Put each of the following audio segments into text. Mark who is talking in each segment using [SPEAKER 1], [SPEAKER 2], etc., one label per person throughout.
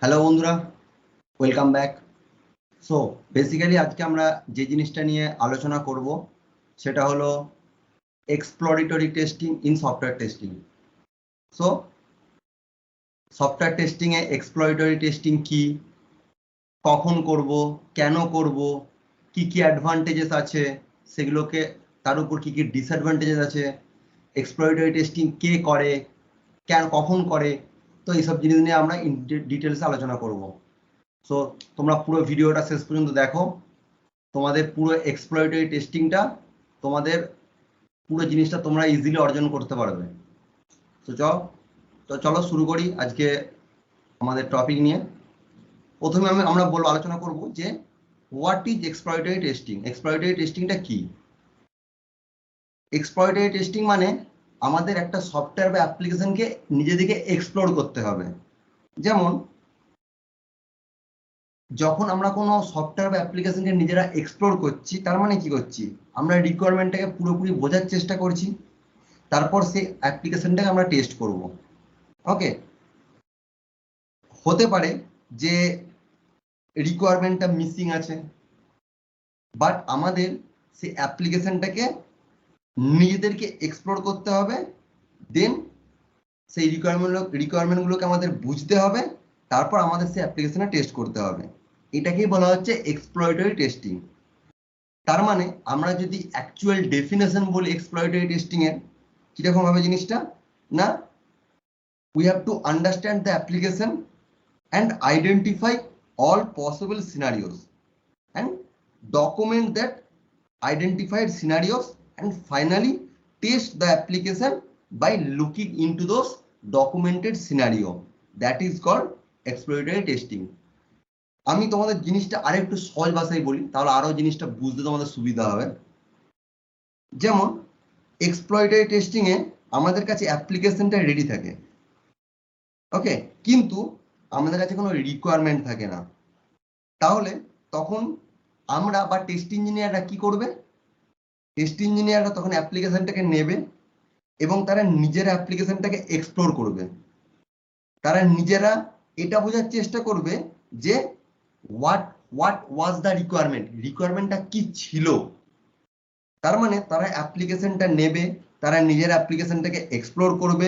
[SPEAKER 1] Hello বন্ধুরা, welcome back. So basically আজকে আমরা যে জিনিসটা নিয়ে আলোচনা করব সেটা হলো exploratory testing in software testing. So software টেস্টিংয়ে এক্সপ্লোরেটরি টেস্টিং কি, কখন করব, কেন করব, কি কি অ্যাডভান্টেজেস আছে সেগুলোকে, তার উপর কি কি ডিসঅ্যাডভান্টেজেস আছে, এক্সপ্লোরেটরি টেস্টিং কে করে, কেন কখন করে, তো এইসব জিনিস নিয়ে আমরা ডিটেলসে আলোচনা করব। সো তোমরা পুরো ভিডিওটা শেষ পর্যন্ত দেখো, তোমাদের পুরো এক্সপ্লোরেটরি টেস্টিংটা, তোমাদের পুরো জিনিসটা তোমরা ইজিলি অর্জন করতে পারবে। তো চলো শুরু করি আজকে আমাদের টপিক নিয়ে। প্রথমে আমরা আলোচনা করব যে what is exploratory testing. Exploratory টেস্টিংটা কি? এক্সপ্লোরেটরি টেস্টিং মানে আমাদের একটা সফটওয়্যার বা অ্যাপ্লিকেশনকে নিজেদেরকে এক্সপ্লোর করতে হবে। যেমন যখন আমরা কোনো সফটওয়্যার বা অ্যাপ্লিকেশনকে নিজেরা এক্সপ্লোর করছি, তার মানে কি করছি? আমরা রিকোয়ারমেন্টটাকে পুরোপুরি বোঝার চেষ্টা করছি, তারপর সেই অ্যাপ্লিকেশনটাকে আমরা টেস্ট করব। ওকে, হতে পারে যে রিকোয়ারমেন্টটা মিসিং আছে, বাট আমাদের সেই অ্যাপ্লিকেশনটাকে নিজেদেরকে এক্সপ্লোর করতে হবে, দেন সেই রিকোয়ারমেন্টগুলোকে আমাদের বুঝতে হবে, তারপর আমাদের সেই অ্যাপ্লিকেশনে টেস্ট করতে হবে। এটাকেই বলা হচ্ছে এক্সপ্লোরেটরি টেস্টিং। তার মানে আমরা যদি অ্যাকচুয়াল ডেফিনেশন বলি এক্সপ্লোরেটরি টেস্টিং এর, কিরকম হবে জিনিসটা না, we have to understand the application and identify all possible scenarios and document that identified scenarios and finally test the application by looking into those documented scenario. That is called exploratory testing. আমি তোমাদের জিনিসটা আরেকটু সহজ ভাষায় বলি, তাহলে আরো জিনিসটা বুঝতে তোমাদের সুবিধা হবে। যেমন এক্সপ্লয়টারি টেস্টিং এ আমাদের কাছে অ্যাপ্লিকেশনটা রেডি থাকে, ওকে, কিন্তু আমাদের কাছে কোনো রিকোয়ারমেন্ট থাকে না। তাহলে তখন আমরা বা টেস্ট ইঞ্জিনিয়াররা কি করবে? টেস্ট ইঞ্জিনিয়াররা তখন অ্যাপ্লিকেশনটাকে নেবে এবং তারা নিজের অ্যাপ্লিকেশনটাকে এক্সপ্লোর করবে। তারা নিজেরা এটা বোঝার চেষ্টা করবে যে হোয়াট ওয়াজ দ্য রিকোয়ারমেন্টটা কি ছিল। তার মানে তারা অ্যাপ্লিকেশনটা নেবে, তারা নিজের অ্যাপ্লিকেশনটাকে এক্সপ্লোর করবে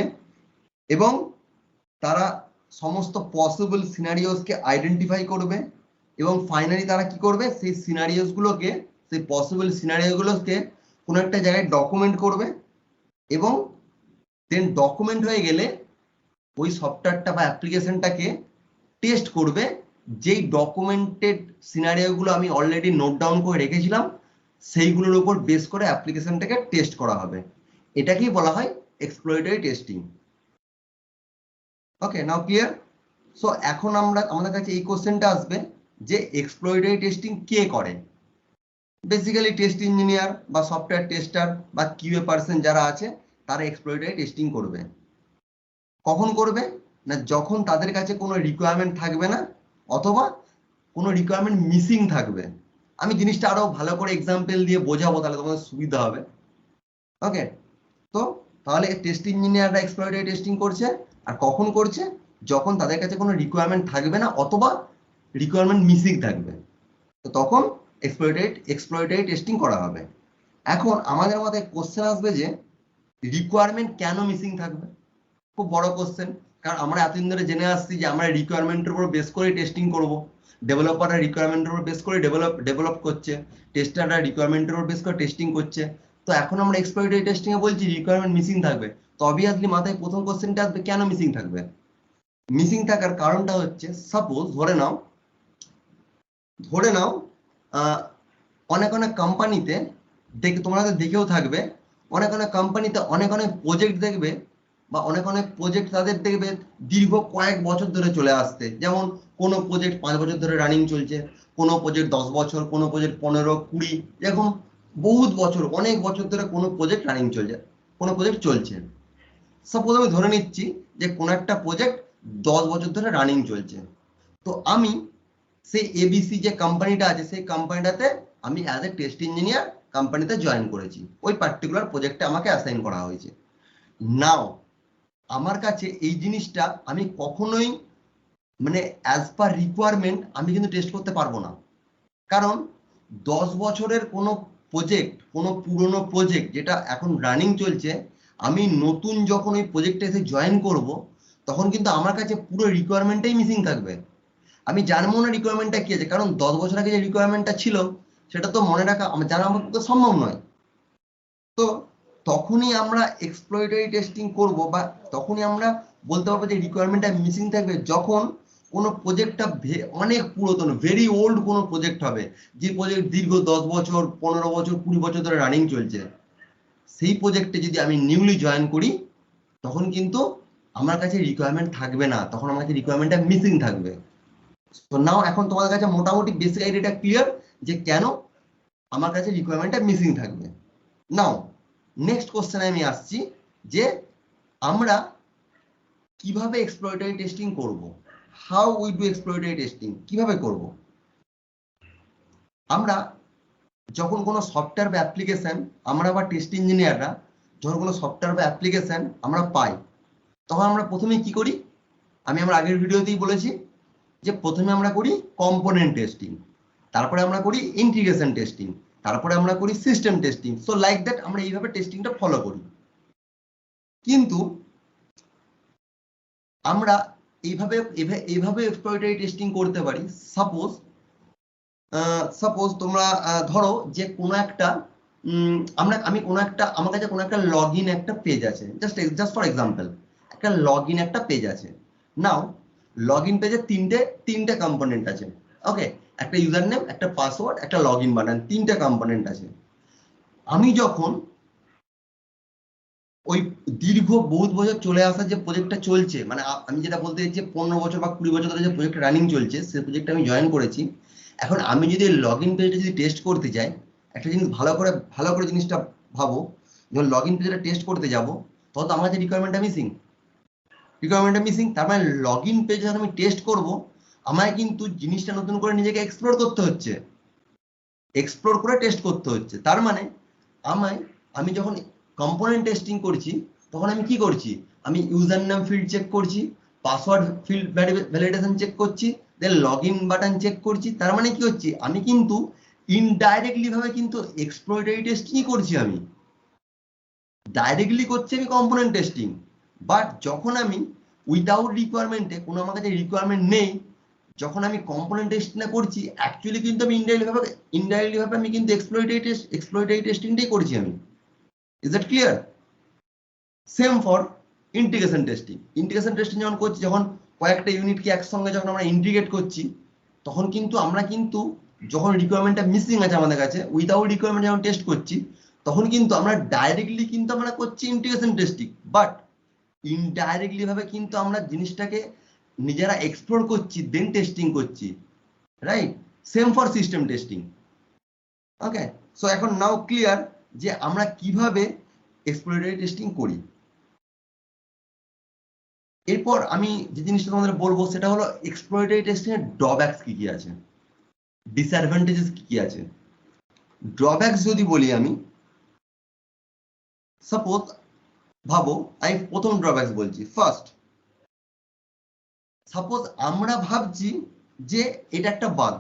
[SPEAKER 1] এবং তারা সমস্ত পসিবল সিনারিওসকে আইডেন্টিফাই করবে এবং ফাইনালি তারা কি করবে? সেই সিনারিওসগুলোকে, সেই পসিবল সিনারিওগুলোকে কোনো একটা জায়গায় ডকুমেন্ট করবে এবং দেন ডকুমেন্ট হয়ে গেলে ওই সফটওয়্যারটা বা অ্যাপ্লিকেশনটাকে টেস্ট করবে। যেই ডকুমেন্টেড সিনারিওগুলো আমি অলরেডি নোট ডাউন করে রেখেছিলাম, সেইগুলোর উপর বেস করে অ্যাপ্লিকেশনটাকে টেস্ট করা হবে। এটাকেই বলা হয় এক্সপ্লোরেটরি টেস্টিং। ওকে, নাও ক্লিয়ার? সো এখন আমাদের কাছে এই কোশ্চেনটা আসবে যে এক্সপ্লোরেটরি টেস্টিং কে করে? বেসিক্যালি টেস্ট ইঞ্জিনিয়ার বা সফটওয়্যার টেস্টার বা কিউএ পার্সন যারা আছে, তারা এক্সপ্লোরেটরি টেস্টিং করবে। কখন করবে না? যখন তাদের কাছে কোনো রিকোয়ারমেন্ট থাকবে না অথবা কোনো রিকোয়ারমেন্ট মিসিং থাকবে। আমি জিনিসটা আরো ভালো করে এক্সাম্পল দিয়ে বোঝাবো, তাহলে তোমাদের সুবিধা হবে। ওকে, তো তাহলে টেস্ট ইঞ্জিনিয়াররা এক্সপ্লোরেটরি টেস্টিং করছে। আর কখন করছে? যখন তাদের কাছে কোনো রিকোয়ারমেন্ট থাকবে না অথবা রিকোয়ারমেন্ট মিসিং থাকবে, তো তখন এক্সপ্লোরেটরি টেস্টিং করা হবে। এখন আমাদের মাথায় কোশ্চেন আসবে যে রিকোয়ারমেন্ট কেন মিসিং থাকবে? খুব বড় কোশ্চেন, কারণ আমরা এতদিন ধরে জেনে আসছি যে আমরা রিকোয়ারমেন্টের উপর বেস করে টেস্টিং করব। ডেভেলপাররা রিকোয়ারমেন্টের উপর বেস করে ডেভেলপ করছে, টেস্টাররা রিকোয়ারমেন্টের উপর বেস করে টেস্টিং করছে। তো এখন আমরা এক্সপ্লোরেটরি টেস্টিং এ বলছি রিকোয়ারমেন্ট মিসিং থাকবে, তো অবভিয়াসলি মাথায় প্রথম কোশ্চেনটা আসবে কেন মিসিং থাকবে। মিসিং থাকার কারণটা হচ্ছে, সাপোজ ধরে নাও অনেক অনেক কোম্পানিতে, তোমরা দেখেও থাকবে, অনেক অনেক কোম্পানিতে অনেক অনেক প্রজেক্ট দেখবে বা অনেক অনেক প্রজেক্ট তাদের দেখবে দীর্ঘ কয়েক বছর ধরে চলে আসতে। যেমন কোনো প্রজেক্ট 5 বছর ধরে রানিং চলছে, কোনো প্রজেক্ট 10 বছর, কোনো প্রজেক্ট 15, 20, এরকম বহুত বছর, অনেক বছর ধরে কোনো প্রজেক্ট রানিং চলছে, কোনো প্রজেক্ট চলছে। সাপোজ আমি ধরে নিচ্ছি যে কোনো একটা প্রজেক্ট 10 বছর ধরে রানিং চলছে। তো আমি সেই এবিসি যে কোম্পানিটা আছে, সেই কোম্পানিটাতে আমি অ্যাজ এ টেস্ট ইঞ্জিনিয়ার কোম্পানিতে জয়েন করেছি, ওই পার্টিকুলার প্রজেক্টে আমাকে অ্যাসাইন করা হয়েছে। নাও আমার কাছে এই জিনিসটা আমি কখনোই মানে অ্যাজ পার রিকোয়ারমেন্ট আমি কিন্তু টেস্ট করতে পারবো না, কারণ 10 বছরের কোনো প্রজেক্ট, কোনো পুরনো প্রজেক্ট যেটা এখন রানিং চলছে, আমি নতুন যখন ওই প্রজেক্টে এসে জয়েন করব, তখন কিন্তু আমার কাছে পুরো রিকোয়ারমেন্টটাই মিসিং থাকবে। আমি জানবো না রিকোয়ারমেন্টটা কি আছে, কারণ 10 বছর আগে যে রিকোয়ারমেন্টটা ছিল সেটা তো মনে রাখা জানা আমার পক্ষে সম্ভব নয়। তো তখনই আমরা এক্সপ্লয়টরি টেস্টিং করব, বা তখনই আমরা বলতে পারবো যে রিকোয়ারমেন্টটা মিসিং থাকবে, যখন কোনো প্রজেক্টটা অনেক পুরাতন, ভেরি ওল্ড কোনো প্রজেক্ট হবে, যে প্রজেক্ট দীর্ঘ 10 বছর 15 বছর 20 বছর ধরে রানিং চলছে। সেই প্রজেক্টে যদি আমি নিউলি জয়েন করি, তখন কিন্তু আমার কাছে রিকোয়ারমেন্ট থাকবে না, তখন আমার কাছে রিকোয়ারমেন্টটা মিসিং থাকবে। তো নাও এখন তোমাদের কাছে মোটামুটি বেসিক আইডিয়াটা ক্লিয়ার যে কেন আমার কাছে রিকোয়ারমেন্টটা মিসিং থাকবে। নাও নেক্সট কোশ্চেনে আমি আসছি যে আমরা কিভাবে এক্সপ্লয়টরি টেস্টিং করব, হাউ উই ডু এক্সপ্লয়টরি টেস্টিং, কিভাবে করব। আমরা যখন কোনো সফটওয়্যার বা অ্যাপ্লিকেশন, আমরা বা টেস্ট ইঞ্জিনিয়াররা যখন কোনো সফটওয়্যার বা অ্যাপ্লিকেশন আমরা পাই, তখন আমরা প্রথমে কি করি, আমি আমার আগের ভিডিওতেই বলেছি যে প্রথমে আমরা করি কম্পোনেন্ট টেস্টিং, তারপরে আমরা করি ইন্টিগ্রেশন টেস্টিং, তারপরে আমরা করি system testing. So like that আমরা এইভাবে টেস্টিংটা ফলো করি। কিন্তু আমরা এইভাবে এক্সপ্লয়টরি টেস্টিং করতে পারি। সাপোজ তোমরা ধরো যে কোনো একটা আমি কোনো একটা, আমার কাছে কোনো একটা লগ ইন একটা পেজ আছে, জাস্ট ফর এক্সাম্পল একটা লগ ইন একটা পেজ আছে। নাও লগ ইন পেজে তিনটে কম্পোনেন্ট আছে। ওকে, একটা ইউজার নেম, একটা পাসওয়ার্ড, একটা লগ ইন বাটন, তিনটে কম্পোনেন্ট আছে। আমি যখন ওই দীর্ঘ বহুত বছর চলে আসা যে প্রজেক্টটা চলছে, মানে আমি যেটা বলতে চাইছি 15 বছর বা 20 বছর ধরে যে প্রজেক্ট রানিং চলছে, সেই প্রজেক্টে আমি জয়েন করেছি। এখন আমি যদি লগ ইন পেজটা যদি টেস্ট করতে যাই, একটা জিনিস ভালো করে জিনিসটা ভাবো, যখন লগ ইন পেজটা টেস্ট করতে যাব, তখন তো আমার কাছে রিকোয়ারমেন্টটা মিসিং। তার মানে লগ ইন পেজ যখন আমি টেস্ট করব, আমায় কিন্তু জিনিসটা নতুন করে নিজেকে এক্সপ্লোর করতে হচ্ছে, এক্সপ্লোর করে টেস্ট করতে হচ্ছে। তার মানে আমি যখন কম্পোনেন্ট টেস্টিং করছি, তখন আমি কি করছি, আমি ইউজার নেম ফিল্ড চেক করছি, পাসওয়ার্ড ফিল্ড ভ্যালিডেশন চেক করছি, দেন লগ ইন বাটন চেক করছি। তার মানে কি হচ্ছে, আমি কিন্তু ইনডাইরেক্টলি ভাবে কিন্তু এক্সপ্লয়টরি টেস্টিং করছি। আমি ডাইরেক্টলি করছি আমি কম্পোনেন্ট টেস্টিং, বাট যখন আমি উইদাউট রিকোয়ারমেন্টে, কোনো আমার কাছে রিকোয়ারমেন্ট নেই, যখন আমি কম্পোনেন্ট টেস্টিংটা করছি, অ্যাকচুয়ালি কিন্তু আমি ইনডাইরেক্টলি ভাবে আমি কিন্তু এক্সপ্লয়টরি টেস্টিংটাই করছি আমি। Is that clear? Same for integration testing যখন করছি, যখন কয়েকটা ইউনিটকে একসঙ্গে যখন আমরা ইন্টিগ্রেট করছি, তখন কিন্তু আমরা কিন্তু যখন রিকোয়ারমেন্টটা মিসিং আছে আমাদের কাছে, উইদাউট রিকোয়ারমেন্ট যখন টেস্ট করছি, তখন কিন্তু আমরা ডাইরেক্টলি কিন্তু আমরা করছি ইন্টিগ্রেশন টেস্টিং, বাট ইনডাইরেক্টলি ভাবে কিন্তু আমরা জিনিসটাকে নিজেরা এক্সপ্লোর করছি, দেন টেস্টিং করছি, right? Same for system testing. Okay, so এখন নাও ক্লিয়ার যে আমরা কিভাবে এক্সপ্লোরেটরি টেস্টিং করি। এরপর আমি যে জিনিসটা তোমাদের বলবো সেটা হলো এক্সপ্লোরেটরি টেস্টিং এর ড্রব্যাকস কি কি আছে, ডিসঅ্যাডভান্টেজেস কি কি আছে। ড্রব্যাকস যদি বলি আমি, সাপোজ ভাবো, আমি প্রথম ড্রব্যাকস বলছি। ফার্স্ট, সাপোজ আমরা ভাবছি যে এটা একটা বাগ,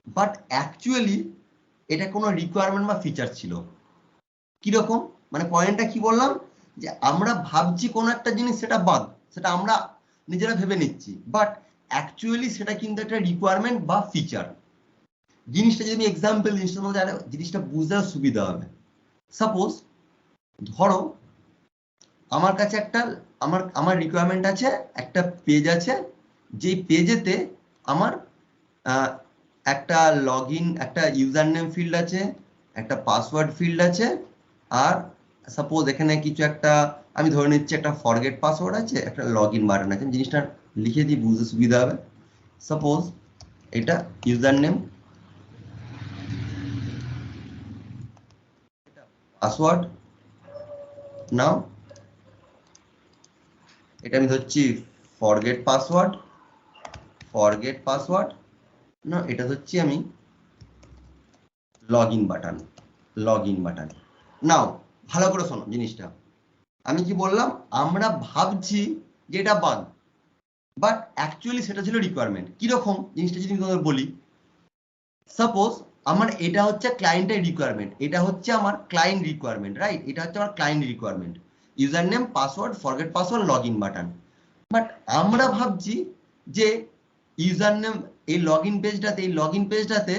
[SPEAKER 1] বাট অ্যাকচুয়ালি এটা কোনো রিকোয়ারমেন্ট বা ফিচার ছিল। কিরকম, মানে পয়েন্টটা কি বললাম, যে আমরা ভাবছি কোনো একটা জিনিস সেটা বাগ, সেটা আমরা নিজেরা ভেবে নিচ্ছি, বাট অ্যাকচুয়ালি সেটা কিন্তু একটা রিকোয়ারমেন্ট বা ফিচার। জিনিসটা যদি আমি এক্সাম্পল, জিনিসটার মধ্যে জিনিসটা বুঝতে সুবিধা হবে। সাপোজ ধরো আমার কাছে একটা আমার রিকোয়ারমেন্ট আছে, একটা পেজ আছে, যেই পেজেতে আমার একটা লগ ইন, একটা ইউজার নেম ফিল্ড আছে, একটা পাসওয়ার্ড ফিল্ড আছে, আর সাপোজ এখানে কিছু একটা, আমি ধরে নিচ্ছি একটা ফরগেট পাসওয়ার্ড আছে, একটা লগ ইন বাটন আছে। জিনিসটা লিখে দিই, বুঝতে সুবিধা হবে। সাপোজ এটা ইউজার নেম, পাসওয়ার্ড, নাও এটা আমি ধরছি ফরগেট পাসওয়ার্ড, না এটা ধরছি আমি লগ ইন বাটন। নাও ভালো করে শোনো জিনিসটা, আমি কি বললাম, আমরা ভাবছি যে এটা বাগ, বাট অ্যাকচুয়ালি সেটা ছিল রিকোয়ারমেন্ট। কিরকম জিনিসটা যদি তোমাদের বলি, সাপোজ আমার এটা হচ্ছে ক্লায়েন্টের রিকোয়ারমেন্ট, এটা হচ্ছে আমার ক্লায়েন্ট রিকোয়ারমেন্ট, রাইট? এটা হচ্ছে আমার client requirement, user name, password, forget password, log in button. But আমরা ভাবছি যে ইউজার নেম এই লগ ইন পেজটাতে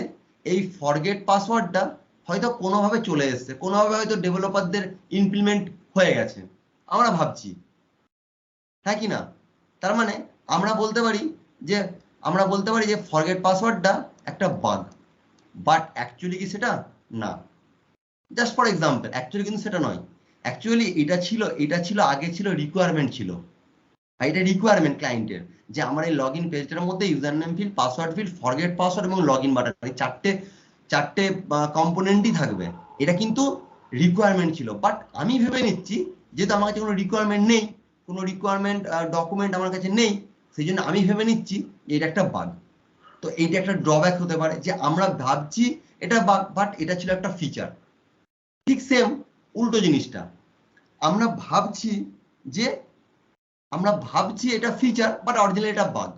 [SPEAKER 1] এই ফরগেট পাসওয়ার্ডটা হয়তো কোনোভাবে চলে এসছে, কোনোভাবে হয়তো ডেভেলপারদের ইমপ্লিমেন্ট হয়ে গেছে, আমরা ভাবছি, হ্যাঁ কি না? তার মানে আমরা বলতে পারি যে ফরগেট পাসওয়ার্ডটা একটা বাগ, বাট অ্যাকচুয়ালি কি সেটা না। জাস্ট ফর এক্সাম্পল, অ্যাকচুয়ালি কিন্তু সেটা নয়। অ্যাকচুয়ালি এটা ছিল আগে ছিল রিকোয়ারমেন্ট ছিল, আর এটা রিকোয়ারমেন্ট ক্লায়েন্টের, যে আমার এই লগ ইন পেজটার মধ্যে user name field, password field, forget password এবং লগ ইন বাটন, এই চারটে কম্পোনেন্টই থাকবে। এটা কিন্তু রিকোয়ারমেন্ট ছিল, বাট আমি ভেবে নিচ্ছি যেহেতু আমার কাছে কোনো রিকোয়ারমেন্ট নেই, কোনো রিকোয়ারমেন্ট ডকুমেন্ট আমার কাছে নেই, সেই জন্য আমি ভেবে নিচ্ছি যে এটা একটা বাগ। তো এইটা একটা ড্রব্যাক হতে পারে, যে আমরা ভাবছি এটা বাগ, বাট এটা ছিল একটা ফিচার। ঠিক সেম উল্টো জিনিসটা, আমরা ভাবছি এটা ফিচার, বাট অরিজিনালি এটা বাগ।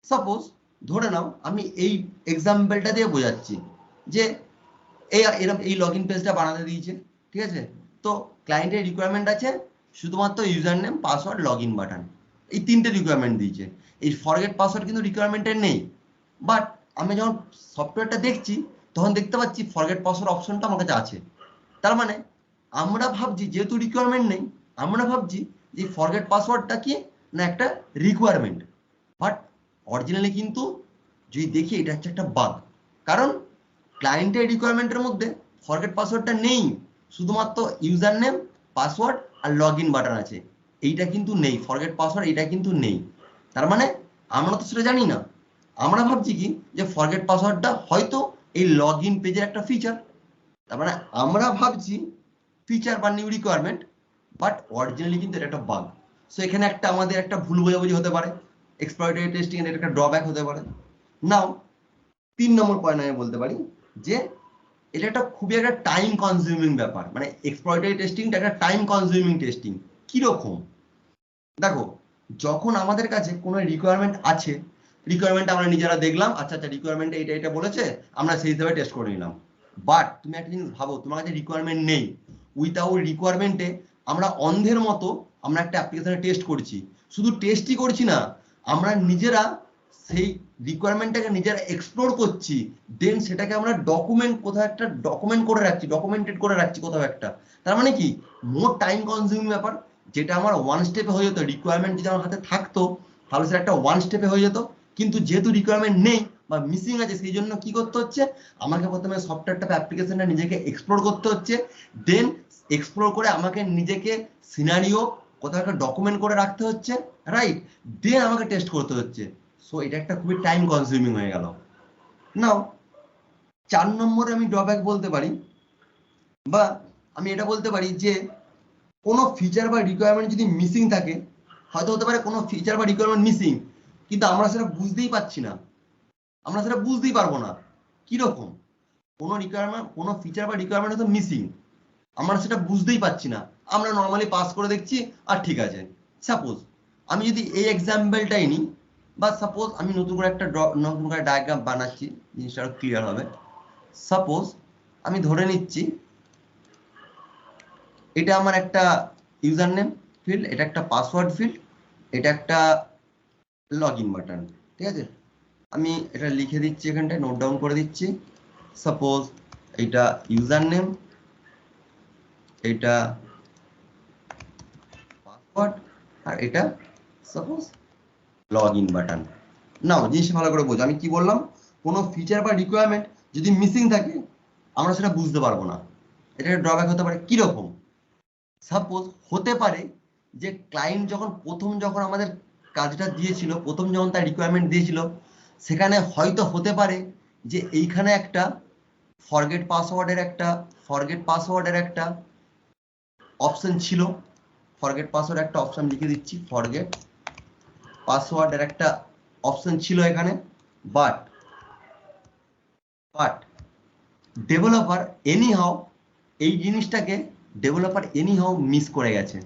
[SPEAKER 1] সাপোজ ধরে নাও আমি এই এক্সাম্পলটা দিয়ে বোঝাচ্ছি যে এরকম এই লগ ইন পেজটা বানাতে দিয়েছে, ঠিক আছে? তো ক্লায়েন্টের রিকোয়ারমেন্ট আছে শুধুমাত্র user name, password, log in button, এই তিনটে রিকোয়ারমেন্ট দিয়েছে। এই ফরগেট পাসওয়ার্ড কিন্তু রিকোয়ারমেন্টের নেই, বাট আমি যখন সফটওয়্যারটা দেখছি তখন দেখতে পাচ্ছি ফরগেট পাসওয়ার্ড অপশনটা আমার কাছে আছে। তার মানে আমরা ভাবছি যেহেতু রিকোয়ারমেন্ট নেই, আমরা ভাবছি যে ফরগেট পাসওয়ার্ডটা কি না একটা রিকোয়ারমেন্ট, বাট অরিজিনালি কিন্তু যদি দেখি এটা হচ্ছে একটা বাগ। কারণ ক্লায়েন্টের রিকোয়ারমেন্টের মধ্যে ফরগেট পাসওয়ার্ডটা নেই, শুধুমাত্র ইউজার নেম, পাসওয়ার্ড আর লগ ইন বাটন আছে, এইটা কিন্তু নেই, ফরগেট পাসওয়ার্ড এটা কিন্তু নেই। তার মানে আমরা তো সেটা জানি না, আমরা ভাবছি কি যে ফরগেট পাসওয়ার্ডটা হয়তো এই লগ ইন পেজের একটা ফিচার। তার মানে আমরা ভাবছি ফিচার বা নিউ রিকোয়ারমেন্ট, বাট অরিজিনালি কিন্তু এটা একটা বাগ। সো এখানে আমাদের একটা ভুল বোঝাবুঝি হতে পারে, এক্সপ্লয়টরি টেস্টিং এর একটা ড্রব্যাক হতে পারে। নাও 3 নম্বর পয়েন্ট আমি বলতে পারি যে এটা একটা খুবই একটা টাইম কনজিউমিং ব্যাপার, মানে এক্সপ্লয়টরি টেস্টিংটা একটা টাইম কনজিউমিং টেস্টিং। কিরকম? দেখো, যখন আমাদের কাছে কোনো রিকোয়ারমেন্ট আছে, রিকোয়ারমেন্ট আমরা নিজেরা দেখলাম, আচ্ছা রিকোয়ারমেন্টে এটা বলেছে, আমরা সেই হিসাবে টেস্ট করে নিলাম। বাট তুমি একটা জিনিস ভাবো, তোমার কাছে রিকোয়ারমেন্ট নেই, উইথাউট রিকোয়ারমেন্টে আমরা অন্ধের মতো আমরা একটা অ্যাপ্লিকেশনে টেস্ট করছি। শুধু টেস্টই করছি না, আমরা নিজেরা সেই রিকোয়ারমেন্টটাকে নিজেরা এক্সপ্লোর করছি, দেন সেটাকে আমরা কোথাও একটা ডকুমেন্টেড করে রাখছি কোথাও একটা। তার মানে কি মোর টাইম কনজিউমিং ব্যাপার, যেটা আমার ওয়ান স্টেপে হয়ে যেত, রিকোয়ারমেন্ট যদি আমার হাতে থাকতো তাহলে সেটা একটা ওয়ান স্টেপে হয়ে যেত। কিন্তু যেহেতু রিকোয়ারমেন্ট নেই বা মিসিং আছে, সেই জন্য কি করতে হচ্ছে, আমাকে প্রথমে সফটওয়্যারটা অ্যাপ্লিকেশনটা নিজেকে এক্সপ্লোর করতে হচ্ছে, দেন এক্সপ্লোর করে আমাকে নিজেকে সিনারিও কোথাও একটা ডকুমেন্ট করে রাখতে হচ্ছে, রাইট? দেন আমাকে টেস্ট করতে হচ্ছে। সো এটা একটা খুবই টাইম কনজিউমিং হয়ে গেল। নাও 4 নম্বরে আমি ড্রব্যাক বলতে পারি, বা আমি এটা বলতে পারি যে কোনো ফিচার বা রিকোয়ারমেন্ট যদি মিসিং থাকে, হয়তো হতে পারে কোনো ফিচার বা রিকোয়ারমেন্ট মিসিং, কিন্তু আমরা সেটা বুঝতেই পারছি না, আমরা সেটা বুঝতেই পারবো না। কিরকম? কোনো ফিচার বা রিকোয়ারমেন্ট হয়তো মিসিং, আমরা সেটা বুঝতেই পারছি না, আমরা নর্মালি পাস করে দেখছি আর ঠিক আছে। সাপোজ আমি যদি এই এক্সাম্পলটাই নিই, বা সাপোজ আমি নতুন করে ডায়াগ্রাম বানাচ্ছি, জিনিসটা আরো ক্লিয়ার হবে। সাপোজ আমি ধরে নিচ্ছি এটা আমার একটা ইউজার নেম ফিল্ড, এটা একটা পাসওয়ার্ড ফিল্ড, এটা একটা লগ ইন বাটন, ঠিক আছে? আমি এটা লিখে দিচ্ছি, এখানটায় নোট ডাউন করে দিচ্ছি। সাপোজ এটা ইউজার নেম, এটা পাসওয়ার্ড, আর এটা সাপোজ লগ ইন বাটন। নাও জিনিসটা ভালো করে বোঝো, আমি কি বললাম, কোনো ফিচার বা রিকোয়ারমেন্ট যদি মিসিং থাকে আমরা সেটা বুঝতে পারবো না, এটা ড্রব্যাক হতে পারে। কিরকম? সাপোজ হতে পারে যে ক্লায়েন্ট যখন আমাদের কাজটা দিয়েছিল, যখন তার রিকোয়ারমেন্ট দিয়েছিল, সেখানে হয়তো হতে পারে যে এইখানে একটা ফরগেট পাসওয়ার্ডের একটা অপশন ছিল, ফরগেট পাসওয়ার্ড একটা অপশন লিখে দিচ্ছি, ফরগেট পাসওয়ার্ডের একটা অপশন ছিল এখানে, বাট ডেভেলপার এনিহাউ এই জিনিসটাকে মিস করে গেছে,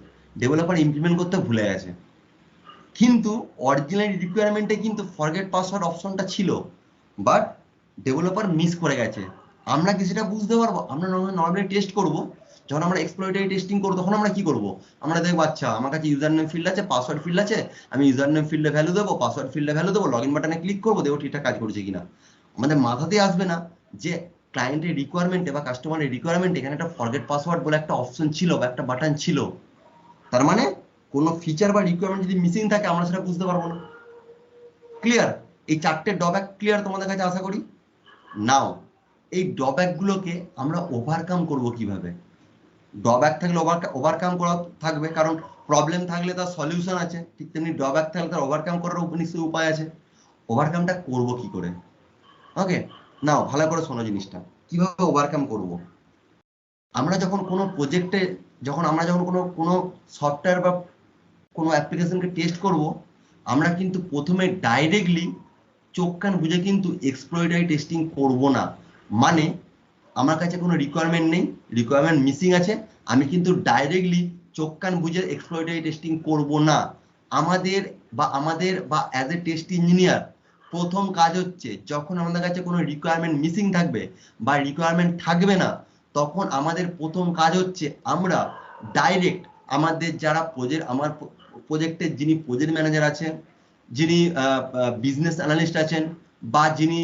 [SPEAKER 1] ডেভেলপার ইমপ্লিমেন্ট করতে ভুলে গেছে। কিন্তু অরিজিনাল রিকোয়ারমেন্টে কিন্তু ফরগেট পাসওয়ার্ড অপশনটা ছিল, বাট ডেভেলপার মিস করে গেছে। আমরা কি সেটা বুঝতে পারবো? আমরা নর্মালি টেস্ট করব, যখন আমরা এক্সপ্লয়টারি টেস্টিং করবো তখন আমরা কি করব? আমরা দেখবো আচ্ছা আমার কাছে ইউজার নেম ফিল্ড আছে, পাসওয়ার্ড ফিল্ড আছে, আমি ইউজার নেম ফিল্ডে ভ্যালু দেবো, পাসওয়ার্ড ফিল্ডে ভ্যালু দেবো, লগ ইন বাটনে ক্লিক করবো, দেখবো ঠিকঠাক কাজ করছে কিনা। আমাদের মাথাতেই আসবে না যে ক্লায়েন্টের রিকোয়ারমেন্টে বা কাস্টমারের রিকোয়ারমেন্টে এখানে একটা ফরগেট পাসওয়ার্ড বলে একটা অপশন ছিল বা একটা বাটন ছিল। তার মানে কোনো ফিচার বা রিকোয়ারমেন্ট যদি মিসিং থাকে আমরা সেটা বুঝতে পারবো না। ক্লিয়ার? এই 4টে ড্রব্যাক ক্লিয়ার তোমাদের কাছে আশা করি। নাও এই ড্রব্যাক গুলোকে আমরা ওভারকাম করব কিভাবে? ড্রব্যাক থাকলে ওভারকাম করা থাকবে, কারণ প্রবলেম থাকলে তার সলিউশন আছে, ঠিক তেমনি ড্রব্যাক থাকলে তার ওভারকাম করার নিশ্চয়ই উপায় আছে। ওভারকামটা করব কি করে? ওকে, নাও ভালো করে শোনো জিনিসটা, কিভাবে ওভারকাম করব। আমরা যখন কোনো প্রজেক্টে, আমরা যখন কোনো সফটওয়্যার বা কোনো অ্যাপ্লিকেশনকে টেস্ট করব, আমরা কিন্তু প্রথমে ডাইরেক্টলি চোখ কান বুঝে কিন্তু এক্সপ্লয়টারি টেস্টিং করব না। মানে আমার কাছে কোনো রিকোয়ারমেন্ট নেই, রিকোয়ারমেন্ট মিসিং আছে, আমি কিন্তু ডাইরেক্টলি চোখ কান বুঝে এক্সপ্লয়টারি টেস্টিং করব না। আমাদের বা অ্যাজ এ টেস্ট ইঞ্জিনিয়ার প্রথম কাজ হচ্ছে, যখন আমাদের কাছে কোনো রিকোয়ারমেন্ট মিসিং থাকবে বা রিকোয়ারমেন্ট থাকবে না, তখন আমাদের প্রথম কাজ হচ্ছে আমরা ডাইরেক্ট আমাদের যারা আমার প্রজেক্টের যিনি প্রজেক্ট ম্যানেজার আছেন, যিনি বিজনেস অ্যানালিস্ট আছেন, বা যিনি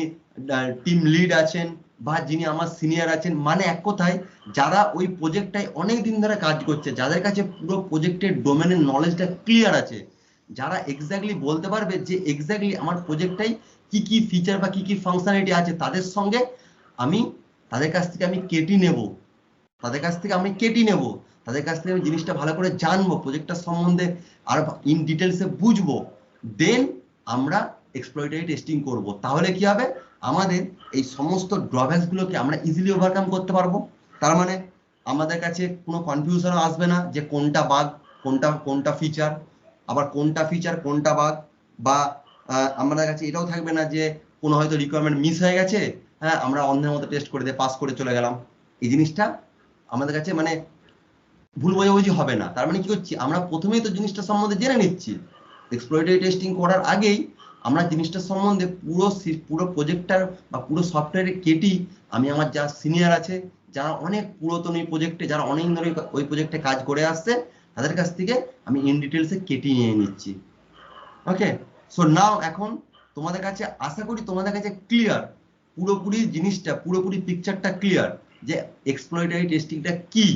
[SPEAKER 1] টিম লিড আছেন, বা যিনি আমার সিনিয়র আছেন, মানে এক কথায় যারা ওই প্রজেক্টটায় অনেক দিন ধরে কাজ করছে, যাদের কাছে পুরো প্রজেক্টের ডোমেনের নলেজটা ক্লিয়ার আছে, যারা এক্স্যাক্টলি বলতে পারবে যে এক্স্যাক্টলি আমার প্রজেক্টটাই কি কি ফিচার বা কি কি ফাংশনালিটি আছে, তাদের সঙ্গে তাদের কাছ থেকে আমি কেটি নেব, তাদের কাছ থেকে আমি জিনিসটা ভালো করে জানবো, প্রজেক্টটার সম্বন্ধে আর ইন ডিটেলসে বুঝবো, দেন আমরা এক্সপ্লয়টারি টেস্টিং করব। তাহলে কি হবে? আমাদের এই সমস্ত ড্রব্যাকস গুলোকে আমরা ইজিলি ওভারকাম করতে পারবো। তার মানে আমাদের কাছে কোনো কনফিউশন আসবে না যে কোনটা বাগ, কোনটা ফিচার, আবার কোনটা ফিচার কোনটা বাগ, বা আমাদের কাছে এটাও থাকবে না যে কোনো হয়তো রিকোয়ারমেন্ট মিস হয়ে গেছে, হ্যাঁ আমরা অন্যের মতো টেস্ট করে দিয়ে পাস করে চলে গেলাম। এই জিনিসটা আমাদের কাছে মানে ভুল বোঝাবুঝি হবে না। তার মানে কি করছি, আমরা প্রথমেই তো জিনিসটা সম্বন্ধে জেনে নিচ্ছি। এক্সপ্লয়টারি টেস্টিং করার আগেই আমরা জিনিসটা সম্বন্ধে পুরো প্রজেক্টটার বা পুরো সফটওয়্যারের কেটি আমি আমার যা সিনিয়র আছে, যারা অনেক পুরাতন এই প্রজেক্টে, যারা অনেক ধরে ওই প্রজেক্টে কাজ করে আসছে, তাদের কাছ থেকে আমি ইন ডিটেলসে কেটি নিয়ে নিচ্ছি। ওকে, সো নাও এখন তোমাদের কাছে আশা করি তোমাদের কাছে ক্লিয়ার, পুরোপুরি জিনিসটা, পুরোপুরি পিকচারটা ক্লিয়ার যে এক্সপ্লয়টারি টেস্টিংটা কি,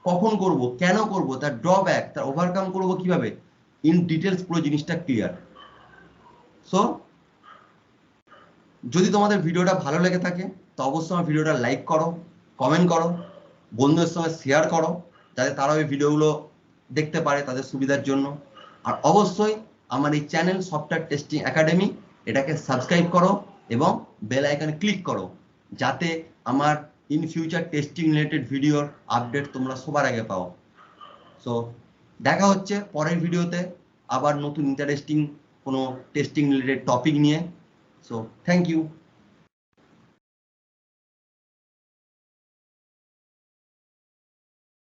[SPEAKER 1] কখন করব, কেন করব, তার ড্রব্যাক, তার ওভারকাম করব কিভাবে, ইন ডিটেলস পুরো জিনিসটা ক্লিয়ার। সো যদি তোমাদের ভিডিওটা ভালো লেগে থাকে তো অবশ্যই আমার ভিডিওটা লাইক করো, কমেন্ট করো, বন্ধুদের সঙ্গে শেয়ার করো, যাতে তারাও এই ভিডিওগুলো দেখতে পারে তাদের সুবিধার জন্য। আর অবশ্যই আমার এই চ্যানেল সফটওয়্যার টেস্টিং একাডেমি, এটাকে সাবস্ক্রাইব করো এবং বেল আইকনে ক্লিক করো, যাতে আমার ইন ফিউচার টেস্টিং রিলেটেড ভিডিওর আপডেট তোমরা সবার আগে পাও। সো দেখা হচ্ছে পরের ভিডিওতে আবার নতুন ইন্টারেস্টিং কোনো টেস্টিং রিলেটেড টপিক নিয়ে। So thank you.